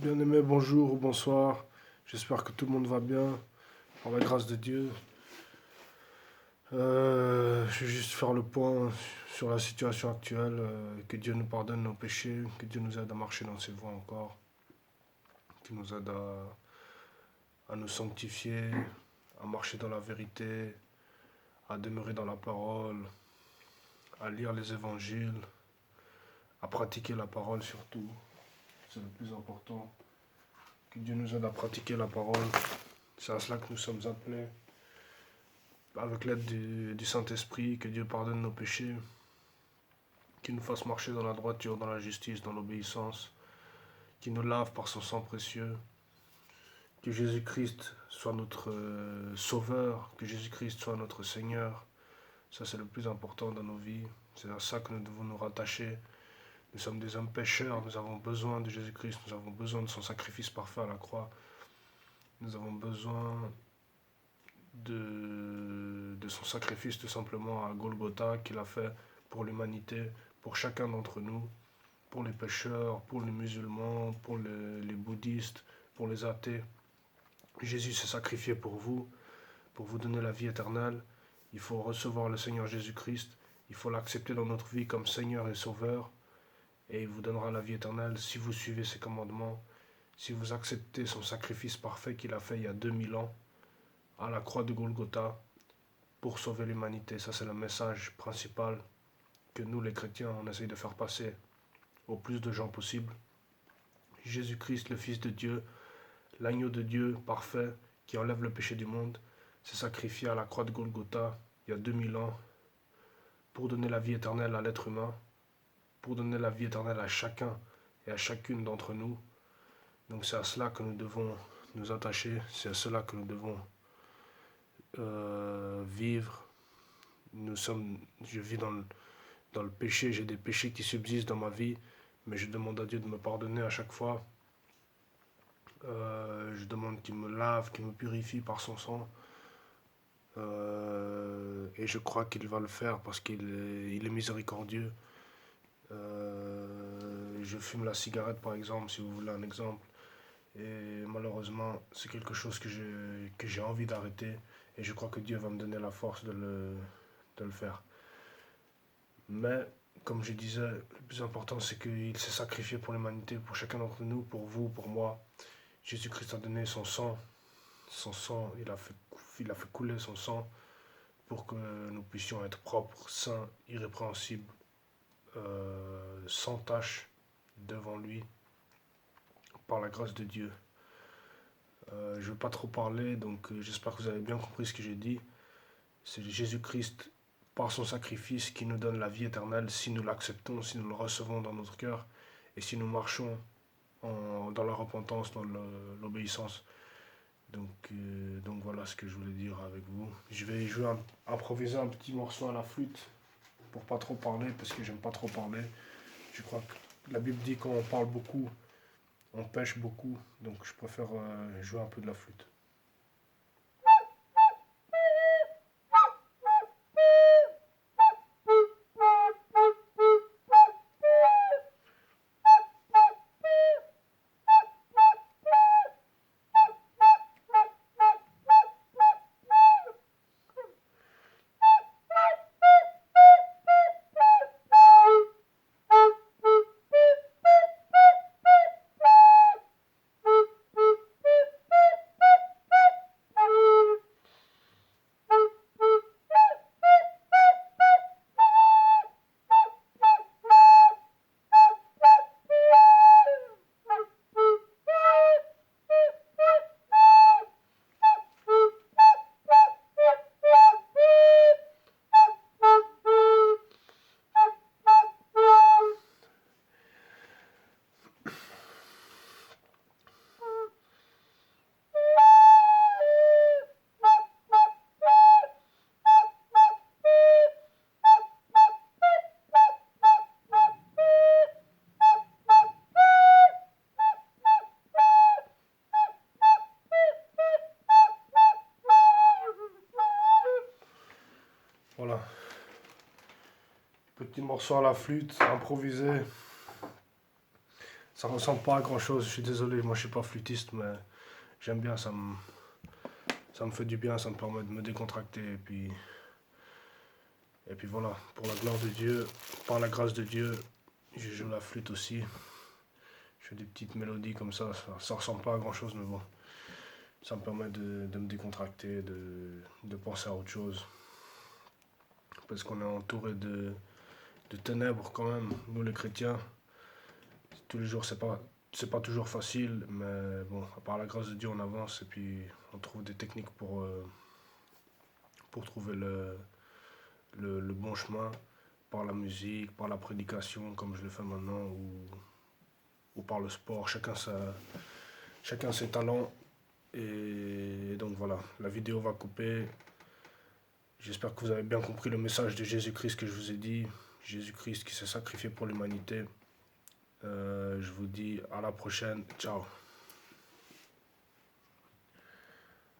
Bien-aimé, bonjour ou bonsoir. J'espère que tout le monde va bien, par la grâce de Dieu. Je vais juste faire le point sur la situation actuelle. Que Dieu nous pardonne nos péchés, que Dieu nous aide à marcher dans ses voies encore, qu'il nous aide à nous sanctifier, à marcher dans la vérité, à demeurer dans la parole, à lire les évangiles, à pratiquer la parole surtout. C'est le plus important. Que Dieu nous aide à pratiquer la parole. C'est à cela que nous sommes appelés. Avec l'aide du Saint-Esprit, que Dieu pardonne nos péchés, qu'il nous fasse marcher dans la droiture, dans la justice, dans l'obéissance, qu'il nous lave par son sang précieux, que Jésus-Christ soit notre Sauveur, que Jésus-Christ soit notre Seigneur. Ça, c'est le plus important dans nos vies. C'est à ça que nous devons nous rattacher. Nous sommes des hommes pécheurs, nous avons besoin de Jésus-Christ, nous avons besoin de son sacrifice parfait à la croix. Nous avons besoin de son sacrifice tout simplement à Golgotha qu'il a fait pour l'humanité, pour chacun d'entre nous, pour les pécheurs, pour les musulmans, pour les bouddhistes, pour les athées. Jésus s'est sacrifié pour vous donner la vie éternelle. Il faut recevoir le Seigneur Jésus-Christ, il faut l'accepter dans notre vie comme Seigneur et Sauveur, et il vous donnera la vie éternelle si vous suivez ses commandements, si vous acceptez son sacrifice parfait qu'il a fait il y a 2000 ans, à la croix de Golgotha, pour sauver l'humanité. Ça, c'est le message principal que nous, les chrétiens, on essaye de faire passer au plus de gens possible. Jésus-Christ, le Fils de Dieu, l'agneau de Dieu parfait, qui enlève le péché du monde, s'est sacrifié à la croix de Golgotha il y a 2000 ans pour donner la vie éternelle à l'être humain, pour donner la vie éternelle à chacun et à chacune d'entre nous. Donc c'est à cela que nous devons nous attacher, c'est à cela que nous devons vivre. Je vis dans le péché, j'ai des péchés qui subsistent dans ma vie, mais je demande à Dieu de me pardonner à chaque fois. Je demande qu'il me lave, qu'il me purifie par son sang. Et je crois qu'il va le faire parce qu'il est miséricordieux. Je fume la cigarette par exemple, si vous voulez un exemple. Et malheureusement, c'est quelque chose que j'ai envie d'arrêter. Et je crois que Dieu va me donner la force de le faire. Mais, comme je disais, le plus important, c'est qu'il s'est sacrifié pour l'humanité, pour chacun d'entre nous, pour vous, pour moi. Jésus-Christ a donné son sang. Son sang, il a fait couler son sang pour que nous puissions être propres, saints, irrépréhensibles, sans tache devant lui, par la grâce de Dieu. Je ne veux pas trop parler, donc j'espère que vous avez bien compris ce que j'ai dit. C'est Jésus-Christ, par son sacrifice, qui nous donne la vie éternelle si nous l'acceptons, si nous le recevons dans notre cœur et si nous marchons dans la repentance, dans l'obéissance. Donc voilà ce que je voulais dire avec vous. Je vais improviser un petit morceau à la flûte pour pas trop parler parce que j'aime pas trop parler. Je crois que la Bible dit quand on parle beaucoup, on pêche beaucoup. Donc je préfère jouer un peu de la flûte. Voilà. Petit morceau à la flûte, improvisé. Ça ressemble pas à grand chose, je suis désolé, moi je suis pas flûtiste, mais j'aime bien, ça me fait du bien, ça me permet de me décontracter. Et puis voilà, pour la gloire de Dieu, par la grâce de Dieu, je joue la flûte aussi. Je fais des petites mélodies comme ça ressemble pas à grand chose, mais bon, ça me permet de me décontracter, de penser à autre chose. Parce qu'on est entouré de ténèbres quand même, nous les chrétiens. Tous les jours, c'est pas toujours facile, mais bon, par la grâce de Dieu, on avance et puis on trouve des techniques pour trouver le bon chemin par la musique, par la prédication, comme je le fais maintenant, ou par le sport. Chacun ses talents. Et donc voilà, la vidéo va couper. J'espère que vous avez bien compris le message de Jésus-Christ que je vous ai dit. Jésus-Christ qui s'est sacrifié pour l'humanité. Je vous dis à la prochaine. Ciao.